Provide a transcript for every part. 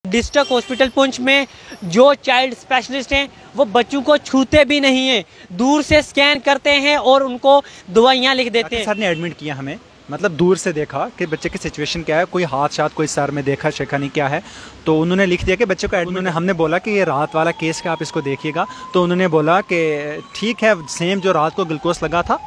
District hospital Poonch में जो child specialist हैं वो बच्चों को छूते भी नहीं हैं, दूर से स्कैन करते हैं और उनको दवाइयाँ लिख देते हैं। सर ने एडमिट किया हमें, मतलब दूर से देखा कि बच्चे की सिचुएशन क्या है, कोई हाथ शाथ कोई सर में देखा शेखा नहीं क्या है, तो उन्होंने लिख दिया कि बच्चे को एडमिट। हमने बोला कि ये रात वाला केस का आप इसको देखिएगा, तो उन्होंने बोला कि ठीक है, सेम जो रात को ग्लूकोज लगा था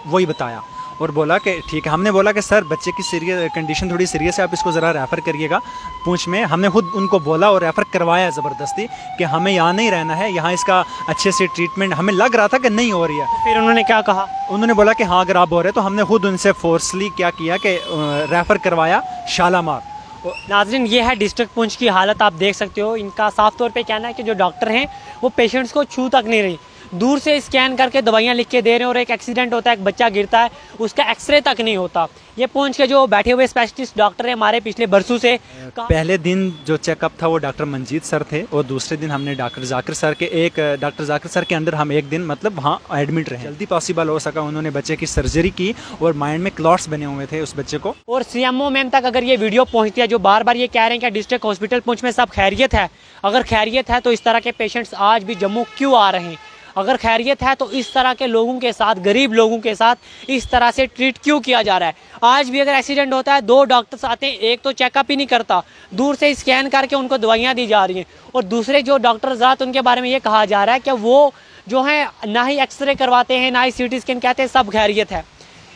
वही बताया और बोला कि ठीक है। हमने बोला कि सर बच्चे की सीरियस कंडीशन थोड़ी सीरियस है, आप इसको ज़रा रेफ़र करिएगा पुंछ में। हमने खुद उनको बोला और रेफ़र करवाया ज़बरदस्ती कि हमें यहाँ नहीं रहना है, यहाँ इसका अच्छे से ट्रीटमेंट हमें लग रहा था कि नहीं हो रही है। फिर उन्होंने क्या कहा? उन्होंने बोला कि हाँ अगर आप हो रहे, तो हमने खुद उनसे फोर्सली क्या किया कि रेफ़र करवाया शालामार। नाज़रीन, ये है डिस्ट्रिक्ट पुंछ की हालत, आप देख सकते हो। इनका साफ तौर पे कहना है कि जो डॉक्टर हैं वो पेशेंट्स को छू तक नहीं रही, दूर से स्कैन करके दवाइयाँ लिख के दे रहे हैं और एक एक्सीडेंट होता है, एक बच्चा गिरता है, उसका एक्सरे तक नहीं होता। ये पुंछ के जो बैठे हुए स्पेशलिस्ट डॉक्टर हैं हमारे पिछले बरसों से, पहले दिन जो चेकअप था वो डॉक्टर मंजीत सर थे और दूसरे दिन हमने डॉक्टर जाकिर सर के अंडर हम एक दिन मतलब वहाँ एडमिट रहे। जल्दी पॉसिबल हो सका, उन्होंने बच्चे की सर्जरी की और माइंड में क्लॉट्स बने हुए थे उस बच्चे को। और सीएमओ मैम तक अगर ये वीडियो पहुँचती है, जो बार बार ये कह रहे हैं कि डिस्ट्रिक्ट हॉस्पिटल पुंछ में सब खैरियत है, अगर खैरियत है तो इस तरह के पेशेंट्स आज भी जम्मू क्यों आ रहे हैं? अगर खैरियत है तो इस तरह के लोगों के साथ, गरीब लोगों के साथ इस तरह से ट्रीट क्यों किया जा रहा है? आज भी अगर एक्सीडेंट होता है, 2 डॉक्टर्स आते हैं, एक तो चेकअप ही नहीं करता, दूर से स्कैन करके उनको दवाइयाँ दी जा रही हैं, और दूसरे जो डॉक्टर्स आते हैं उनके बारे में ये कहा जा रहा है कि वो जो हैं ना ही एक्सरे करवाते हैं, ना ही CT स्कैन, कहते हैं सब खैरियत है।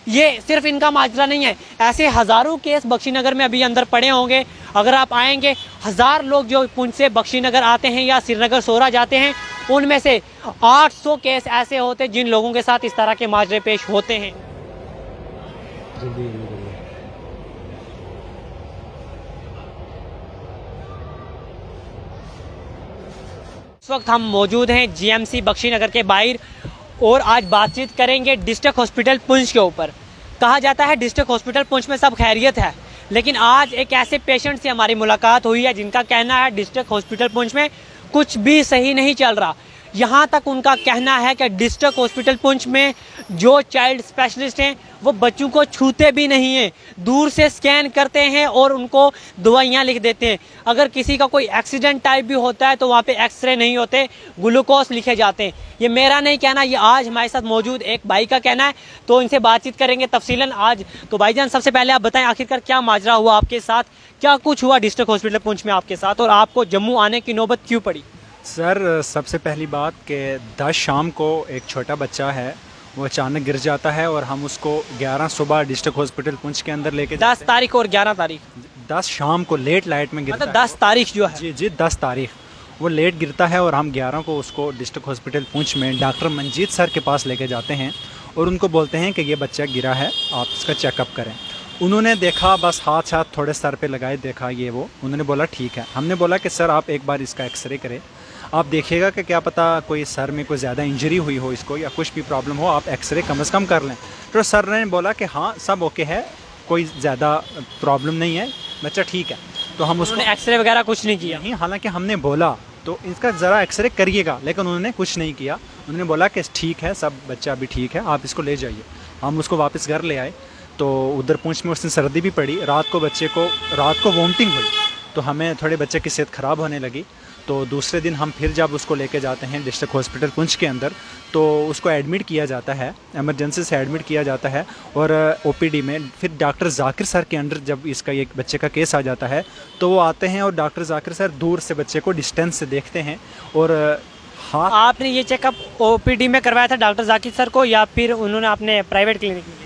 ये सिर्फ इनका माजरा नहीं है, ऐसे हज़ारों केस बख्शीनगर में अभी अंदर पड़े होंगे। अगर आप आएंगे, 1000 लोग जो पुंछ से बख्शीनगर आते हैं या श्रीनगर सोरा जाते हैं, उनमें से 800 केस ऐसे होते हैं जिन लोगों के साथ इस तरह के माजरे पेश होते हैं। इस वक्त हम मौजूद हैं GMC बख्शीनगर के बाहर और आज बातचीत करेंगे डिस्ट्रिक्ट हॉस्पिटल पुंछ के ऊपर। कहा जाता है डिस्ट्रिक्ट हॉस्पिटल पुंछ में सब खैरियत है, लेकिन आज एक ऐसे पेशेंट से हमारी मुलाकात हुई है जिनका कहना है डिस्ट्रिक्ट हॉस्पिटल पुंछ में कुछ भी सही नहीं चल रहा। यहाँ तक उनका कहना है कि डिस्ट्रिक्ट हॉस्पिटल पुंछ में जो चाइल्ड स्पेशलिस्ट हैं वो बच्चों को छूते भी नहीं हैं, दूर से स्कैन करते हैं और उनको दवाइयाँ लिख देते हैं। अगर किसी का कोई एक्सीडेंट टाइप भी होता है तो वहाँ पे एक्सरे नहीं होते, ग्लूकोज लिखे जाते हैं। ये मेरा नहीं कहना, ये आज हमारे साथ मौजूद एक भाई का कहना है, तो इनसे बातचीत करेंगे तफसीलन आज। तो भाईजान, सबसे पहले आप बताएं आखिरकार क्या माजरा हुआ आपके साथ, क्या कुछ हुआ डिस्ट्रिक्ट हॉस्पिटल पुंछ में आपके साथ, और आपको जम्मू आने की नौबत क्यों पड़ी? सर सबसे पहली बात कि 10 शाम को एक छोटा बच्चा है वो अचानक गिर जाता है और हम उसको 11 सुबह डिस्ट्रिक्ट हॉस्पिटल पुंछ के अंदर लेके 10 तारीख और 11 तारीख, 10 शाम को लेट लाइट में गिरता मतलब 10 तारीख जो है, जी 10 तारीख वो लेट गिरता है और हम 11 को उसको डिस्ट्रिक्ट हॉस्पिटल पुंछ में डॉक्टर मंजीत सर के पास लेके जाते हैं और उनको बोलते हैं कि ये बच्चा गिरा है, आप इसका चेकअप करें। उन्होंने देखा, बस हाथ थोड़े सर पे लगाए, देखा ये वो, उन्होंने बोला ठीक है। हमने बोला कि सर आप एक बार इसका एक्सरे करें, आप देखिएगा कि क्या पता कोई सर में कोई ज़्यादा इंजरी हुई हो इसको या कुछ भी प्रॉब्लम हो, आप एक्सरे कम से कम कर लें। तो सर ने बोला कि हाँ सब ओके है, कोई ज़्यादा प्रॉब्लम नहीं है, बच्चा ठीक है। तो हम उसको एक्सरे वगैरह कुछ नहीं किया। नहीं, हालांकि हमने बोला तो इसका ज़रा एक्सरे करिएगा, लेकिन उन्होंने कुछ नहीं किया। उन्होंने बोला कि ठीक है, सब बच्चा भी ठीक है, आप इसको ले जाइए। हम उसको वापस घर ले आए, तो उधर पुंछ में उस दिन सर्दी भी पड़ी, रात को वॉमिटिंग हुई, तो हमें थोड़े बच्चे की सेहत ख़राब होने लगी। तो दूसरे दिन हम फिर जब उसको लेके जाते हैं डिस्ट्रिक्ट हॉस्पिटल पुंछ के अंदर, तो उसको एडमिट किया जाता है, एमरजेंसी से एडमिट किया जाता है और OPD में फिर डॉक्टर जाकिर सर के अंडर जब इसका एक बच्चे का केस आ जाता है तो वो आते हैं और डॉक्टर जाकिर सर दूर से बच्चे को डिस्टेंस से देखते हैं। और हाँ, आपने ये चेकअप OPD में करवाया था डॉक्टर जाकिर सर को या फिर उन्होंने अपने प्राइवेट क्लिनिक में?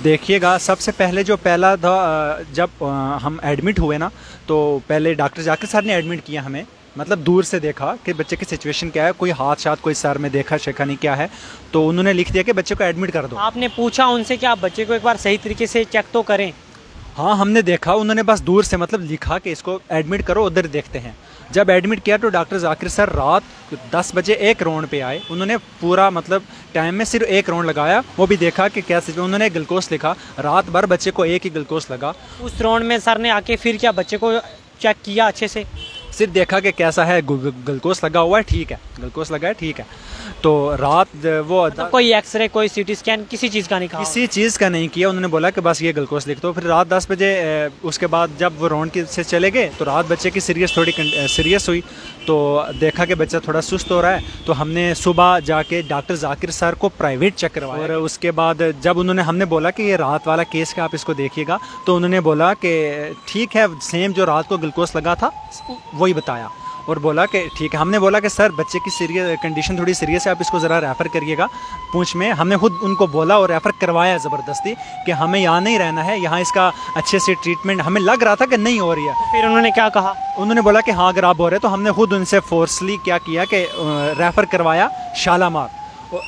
देखिएगा, सबसे पहले जो पहला था जब हम एडमिट हुए ना, तो पहले डॉक्टर जाकिर सर ने एडमिट किया हमें, मतलब दूर से देखा कि बच्चे की सिचुएशन क्या है, कोई हाथ शाथ कोई सर में देखा शेखा नहीं क्या है, तो उन्होंने लिख दिया कि बच्चे को एडमिट कर दो। आपने पूछा उनसे कि आप बच्चे को एक बार सही तरीके से चेक तो करें? हाँ, हमने देखा, उन्होंने बस दूर से मतलब लिखा कि इसको एडमिट करो, उधर देखते हैं। जब एडमिट किया तो डॉक्टर जाकिर सर रात 10 बजे एक राउंड पे आए। उन्होंने पूरा मतलब टाइम में सिर्फ एक राउंड लगाया, वो भी देखा कि क्या सिचुएशन। उन्होंने ग्लूकोज लिखा, रात भर बच्चे को एक ही ग्लूकोज लगा। उस राउंड में सर ने आके फिर क्या बच्चे को चेक किया अच्छे से? सिर्फ देखा कि कैसा है, ग्लूकोज लगा हुआ है, ठीक है, ग्लूकोज लगा है, ठीक है। तो रात वो मतलब कोई एक्सरे, कोई सीटी स्कैन, किसी चीज़ का नहीं कहा? किसी चीज़ का नहीं किया। उन्होंने बोला कि बस ये ग्लूकोज लिख दो। फिर रात 10 बजे उसके बाद जब वो राउंड से चले गए तो रात बच्चे की थोड़ी सीरियस हुई, तो देखा कि बच्चा थोड़ा सुस्त हो रहा है, तो हमने सुबह जाके डॉक्टर जाकिर सर को प्राइवेट चेक करवाया। और उसके बाद जब हमने बोला कि ये रात वाला केस का आप इसको देखिएगा, तो उन्होंने बोला कि ठीक है, सेम जो रात को ग्लूकोज लगा था वही बताया, और बोला कि ठीक है। हमने बोला कि सर बच्चे की कंडीशन थोड़ी सीरियस है, आप इसको ज़रा रेफ़र करिएगा पूंछ में। हमने खुद उनको बोला और रेफ़र करवाया ज़बरदस्ती कि हमें यहाँ नहीं रहना है, यहाँ इसका अच्छे से ट्रीटमेंट, हमें लग रहा था कि नहीं हो रही है। फिर उन्होंने क्या कहा? उन्होंने बोला कि हाँ अगर आप हो रहे, तो हमने खुद उनसे फोर्सली क्या किया कि रेफ़र करवाया शालामार।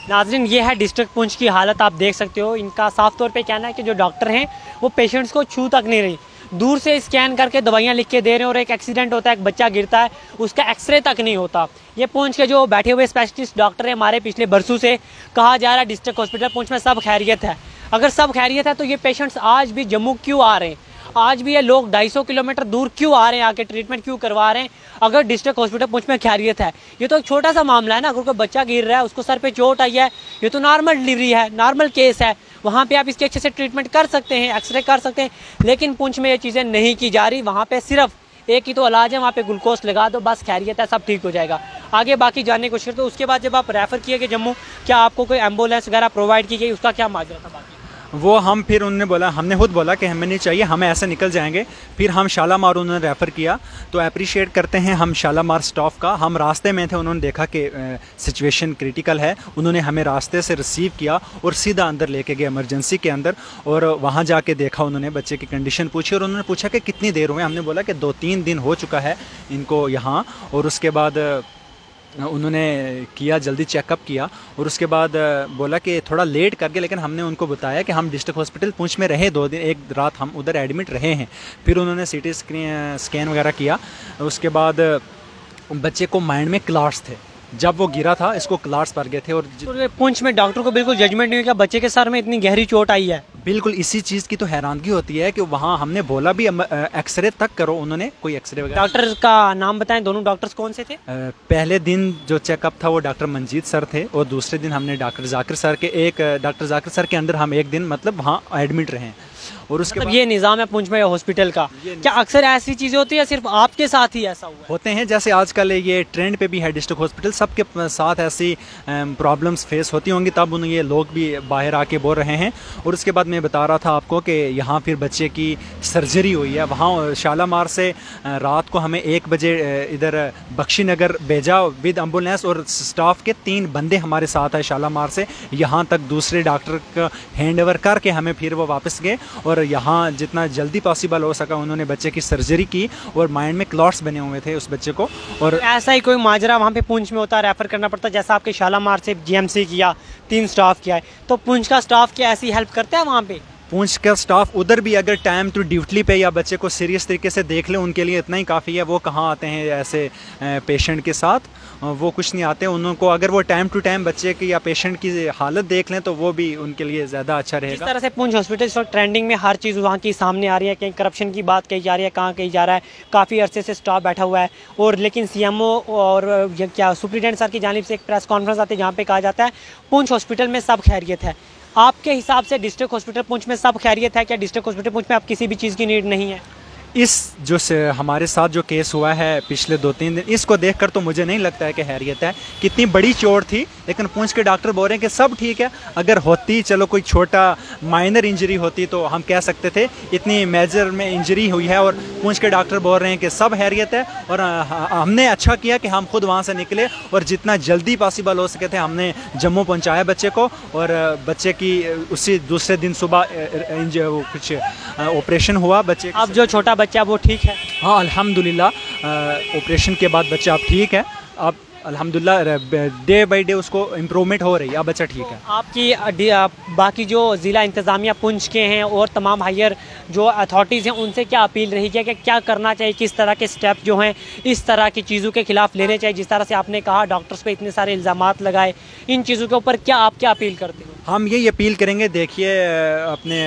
नाज़रीन, ये है डिस्ट्रिक्ट पुंछ की हालत, आप देख सकते हो। इनका साफ तौर पे कहना है कि जो डॉक्टर हैं वो पेशेंट्स को छू तक नहीं रही, दूर से स्कैन करके दवाइयाँ लिख के दे रहे हैं, और एक एक्सीडेंट होता है, एक बच्चा गिरता है, उसका एक्सरे तक नहीं होता। ये पुंछ के जो बैठे हुए स्पेशलिस्ट डॉक्टर हैं, हमारे पिछले बरसों से कहा जा रहा है डिस्ट्रिक्ट हॉस्पिटल पुंछ में सब खैरियत है। अगर सब खैरियत है तो ये पेशेंट्स आज भी जम्मू क्यों आ रहे हैं? आज भी ये लोग 250 किलोमीटर दूर क्यों आ रहे हैं, आके ट्रीटमेंट क्यों करवा रहे हैं अगर डिस्ट्रिक्ट हॉस्पिटल पुंछ में खैरियत है? ये तो एक छोटा सा मामला है ना, अगर कोई बच्चा गिर रहा है, उसको सर पे चोट आई है, ये तो नॉर्मल डिलीवरी है, नॉर्मल केस है, वहाँ पे आप इसके अच्छे से ट्रीटमेंट कर सकते हैं, एक्सरे कर सकते हैं। लेकिन पुंछ में ये चीज़ें नहीं की जा रही। वहाँ पे सिर्फ एक ही तो इलाज है, वहाँ पे ग्लूकोज लगा दो, बस खैरियत है, सब ठीक हो जाएगा। आगे बाकी जानने की कोशिश करते। तो उसके बाद जब आप रेफ़र किए गए जम्मू, क्या आपको कोई एम्बुलेंस वगैरह प्रोवाइड की गई, उसका क्या माजरा था? बाकी वो हम फिर उन्होंने बोला, हमने खुद बोला कि हमें नहीं चाहिए, हमें ऐसे निकल जाएंगे। फिर हम शालामार उन्होंने रेफ़र किया, तो अप्रिशिएट करते हैं हम शालामार स्टाफ का। हम रास्ते में थे, उन्होंने देखा कि सिचुएशन क्रिटिकल है, उन्होंने हमें रास्ते से रिसीव किया और सीधा अंदर लेके गए इमरजेंसी के अंदर। और वहाँ जाके देखा उन्होंने, बच्चे की कंडीशन पूछी, और उन्होंने पूछा कि कितनी देर हुए। हमने बोला कि 2-3 दिन हो चुका है इनको यहाँ। और उसके बाद उन्होंने किया, जल्दी चेकअप किया, और उसके बाद बोला कि थोड़ा लेट कर गए। लेकिन हमने उनको बताया कि हम डिस्ट्रिक्ट हॉस्पिटल पुंछ में रहे 2 दिन, एक रात हम उधर एडमिट रहे हैं। फिर उन्होंने सीटी स्कैन वगैरह किया। उसके बाद बच्चे को माइंड में क्लॉट्स थे, जब वो गिरा था इसको क्लॉट्स भर गए थे। और पुंछ में डॉक्टर को बिल्कुल जजमेंट नहीं हुआ, बच्चे के सर में इतनी गहरी चोट आई है। बिल्कुल इसी चीज़ की तो हैरानगी होती है कि वहाँ हमने बोला भी एक्सरे तक करो, उन्होंने कोई एक्सरे वगैरह। डॉक्टर का नाम बताएं, दोनों डॉक्टर्स कौन से थे? पहले दिन जो चेकअप था वो डॉक्टर मंजीत सर थे, और दूसरे दिन हमने डॉक्टर जाकिर सर के डॉक्टर जाकिर सर के अंदर हम एक दिन मतलब वहाँ एडमिट रहे। और उसके बाद ये निज़ाम है पुंछ में हॉस्पिटल का। क्या अक्सर ऐसी चीज़ें होती है, सिर्फ आपके साथ ही ऐसा हुआ है? होते हैं, जैसे आजकल ये ट्रेंड पे भी है डिस्ट्रिक्ट हॉस्पिटल, सबके साथ ऐसी प्रॉब्लम्स फेस होती होंगी, तब ये लोग भी बाहर आके बोल रहे हैं। और उसके बाद मैं बता रहा था आपको कि यहाँ फिर बच्चे की सर्जरी हुई है वहाँ शालामार से। रात को हमें 1 बजे इधर बख्शी नगर भेजा विद एम्बुलेंस, और स्टाफ के 3 बंदे हमारे साथ है शालामार से यहाँ तक, दूसरे डॉक्टर का हैंड ओवर करके हमें फिर वो वापस गए। और यहाँ जितना जल्दी पॉसिबल हो सका उन्होंने बच्चे की सर्जरी की, और माइंड में क्लॉट्स बने हुए थे उस बच्चे को। और ऐसा ही कोई माजरा वहाँ पे पुंछ में होता है, रेफ़र करना पड़ता है, जैसा आपके शालामार से जीएमसी किया, 3 स्टाफ किया है, तो पुंछ का स्टाफ क्या ऐसी हेल्प करता है वहाँ पे? पुंछ का स्टाफ उधर भी अगर टाइम टू ड्यूटी पे या बच्चे को सीरियस तरीके से देख ले, उनके लिए इतना ही काफ़ी है। वो कहाँ आते हैं ऐसे पेशेंट के साथ, वो कुछ नहीं आते। उनको अगर वो टाइम टू टाइम बच्चे की या पेशेंट की हालत देख लें तो वो भी उनके लिए ज़्यादा अच्छा रहेगा। इस तरह से पुंछ हॉस्पिटल इस वक्त ट्रेंडिंग में, हर चीज़ वहाँ की सामने आ रही है। कहीं करप्शन की बात कही जा रही है, कहाँ कही जा रहा है, काफ़ी अरसे से स्टाफ बैठा हुआ है। और लेकिन CMO और क्या सुप्रिटेंडेंट सर की जानिब से एक प्रेस कॉन्फ्रेंस आती है जहाँ पे कहा जाता है पुंछ हॉस्पिटल में सब खैरियत है। आपके हिसाब से डिस्ट्रिक्ट हॉस्पिटल पुंछ में सब खैरियत है क्या? डिस्ट्रिक्ट हॉस्पिटल पुंछ में आप किसी भी चीज़ की नीड नहीं है? इस जो हमारे साथ जो केस हुआ है पिछले 2-3 दिन, इसको देखकर तो मुझे नहीं लगता है कि हैरियत है। कितनी बड़ी चोट थी, लेकिन पुंछ के डॉक्टर बोल रहे हैं कि सब ठीक है। अगर होती चलो कोई छोटा माइनर इंजरी होती तो हम कह सकते थे, इतनी मेजर में इंजरी हुई है, और पुंछ के डॉक्टर बोल रहे हैं कि सब हैरियत है। और हमने अच्छा किया कि हम खुद वहाँ से निकले, और जितना जल्दी पॉसिबल हो सके थे हमने जम्मू पहुँचाया बच्चे को। और बच्चे की उसी दूसरे दिन सुबह कुछ ऑपरेशन हुआ बच्चे। अब जो छोटा बच्चा वो ठीक है? हाँ अल्हम्दुलिल्लाह, ऑपरेशन के बाद बच्चा अब ठीक है। अब अल्हम्दुलिल्लाह डे बाय डे उसको इम्प्रूवमेंट हो रही है, अब बच्चा ठीक है। आपकी बाकी जो ज़िला इंतज़ामिया पुंछ के हैं और तमाम हायर जो अथॉरिटीज़ हैं उनसे क्या अपील रही है कि क्या करना चाहिए, किस तरह के स्टेप जो हैं इस तरह की चीज़ों के ख़िलाफ़ लेने चाहिए? जिस तरह से आपने कहा डॉक्टर्स पे इतने सारे इल्ज़ामात लगाए, इन चीज़ों के ऊपर क्या आप क्या अपील करते हो? हम यही अपील करेंगे, देखिए अपने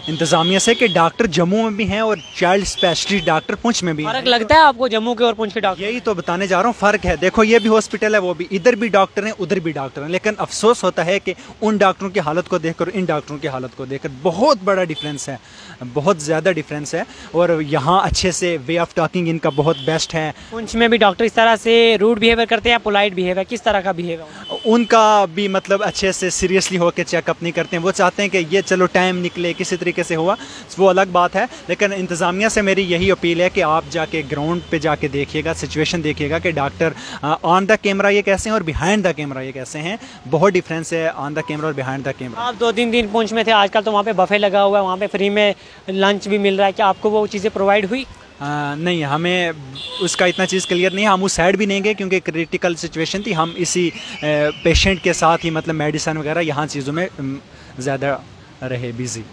इंतज़ामिया से कि डॉक्टर जम्मू में भी हैं और चाइल्ड स्पेशलिस्ट डॉक्टर पुंछ में भी हैं। फर्क लगता है आपको जम्मू के और पुंछ के डॉक्टर? यही तो बताने जा रहा हूँ, फ़र्क है। देखो ये भी हॉस्पिटल है, वो भी, इधर भी डॉक्टर हैं उधर भी डॉक्टर हैं, लेकिन अफसोस होता है कि उन डॉक्टरों की हालत को देखकर इन डॉक्टरों की हालत को देखकर बहुत बड़ा डिफरेंस है, बहुत ज़्यादा डिफरेंस है। और यहाँ अच्छे से वे ऑफ टॉकिंग इनका बहुत बेस्ट है। पुंछ में भी डॉक्टर इस तरह से रूड बिहेवियर करते हैं, पोलाइट बिहेवियर, किस तरह का बिहेवियर? उनका भी मतलब अच्छे से सीरियसली होकर चेकअप नहीं करते हैं। वो चाहते हैं कि ये चलो टाइम निकले, किसी तरीके से हुआ, वो अलग बात है। लेकिन इंतज़ामिया से मेरी यही अपील है कि आप जाके ग्राउंड पे जाके देखिएगा, सिचुएशन देखिएगा कि डॉक्टर ऑन द कैमरा ये कैसे हैं और बिहाइंड द कैमरा ये कैसे हैं। बहुत डिफरेंस है ऑन द कैमरा और बिहाइंड द कैमरा। आप 2-3 दिन पुंछ में थे, आजकल तो वहाँ पे बफे लगा हुआ है, वहाँ पे फ्री में लंच भी मिल रहा है, क्या आपको वो चीज़ें प्रोवाइड हुई? नहीं, हमें उसका इतना चीज़ क्लियर नहीं है, हम उस साइड भी नहीं गए क्योंकि क्रिटिकल सिचुएशन थी। हम इसी पेशेंट के साथ ही मतलब मेडिसिन वगैरह यहाँ चीज़ों में ज़्यादा रहे बिज़ी।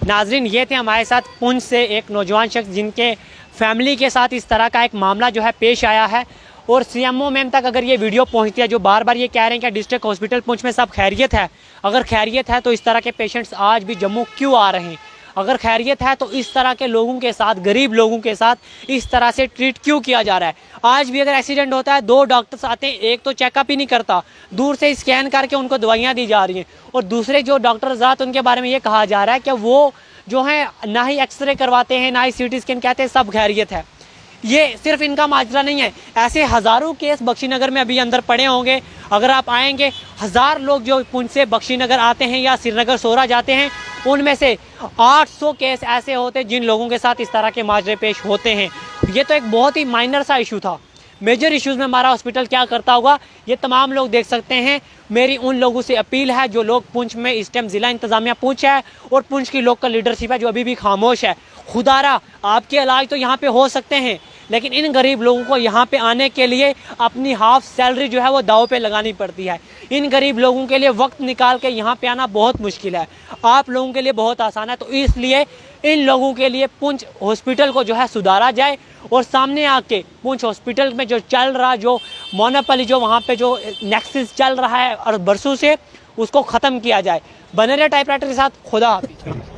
नाजरीन, ये थे हमारे साथ पुंछ से एक नौजवान शख्स जिनके फैमिली के साथ इस तरह का एक मामला जो है पेश आया है, और सीएमओ मैम तक अगर ये वीडियो पहुंचती है जो बार बार ये कह रहे हैं कि डिस्ट्रिक्ट हॉस्पिटल पुंछ में सब खैरियत है, अगर खैरियत है तो इस तरह के पेशेंट्स आज भी जम्मू क्यों आ रहे हैं? अगर खैरियत है तो इस तरह के लोगों के साथ, गरीब लोगों के साथ इस तरह से ट्रीट क्यों किया जा रहा है? आज भी अगर एक्सीडेंट होता है 2 डॉक्टर्स आते हैं, एक तो चेकअप ही नहीं करता, दूर से स्कैन करके उनको दवाइयाँ दी जा रही हैं, और दूसरे जो डॉक्टर ज़ात उनके बारे में ये कहा जा रहा है कि वो जो है ना ही एक्सरे करवाते हैं ना ही CT स्कैन, कहते हैं सब खैरियत है। ये सिर्फ इनका माजरा नहीं है, ऐसे हज़ारों केस बख्शीनगर में अभी अंदर पड़े होंगे। अगर आप आएंगे, 1000 लोग जो पुंछ से बख्शीनगर आते हैं या श्रीनगर सोरा जाते हैं, उनमें से 800 केस ऐसे होते हैं जिन लोगों के साथ इस तरह के माजरे पेश होते हैं। ये तो एक बहुत ही माइनर सा इशू था, मेजर इश्यूज़ में हमारा हॉस्पिटल क्या करता होगा ये तमाम लोग देख सकते हैं। मेरी उन लोगों से अपील है जो लोग पुंछ में इस टाइम ज़िला इंतज़ामिया पुंछ है और पुंछ की लोकल लीडरशिप है जो अभी भी खामोश है, खुदारा आपके इलाज तो यहाँ पे हो सकते हैं, लेकिन इन गरीब लोगों को यहाँ पे आने के लिए अपनी हाफ सैलरी जो है वो दाव पे लगानी पड़ती है। इन गरीब लोगों के लिए वक्त निकाल के यहाँ पे आना बहुत मुश्किल है, आप लोगों के लिए बहुत आसान है। तो इसलिए इन लोगों के लिए पुंछ हॉस्पिटल को जो है सुधारा जाए, और सामने आके पुंछ हॉस्पिटल में जो चल रहा, जो मोनोपोली, जो वहाँ पे जो नेक्सस चल रहा है और बरसों से, उसको ख़त्म किया जाए। बने रहे टाइपराइटर के साथ। खुदा हाफिज़।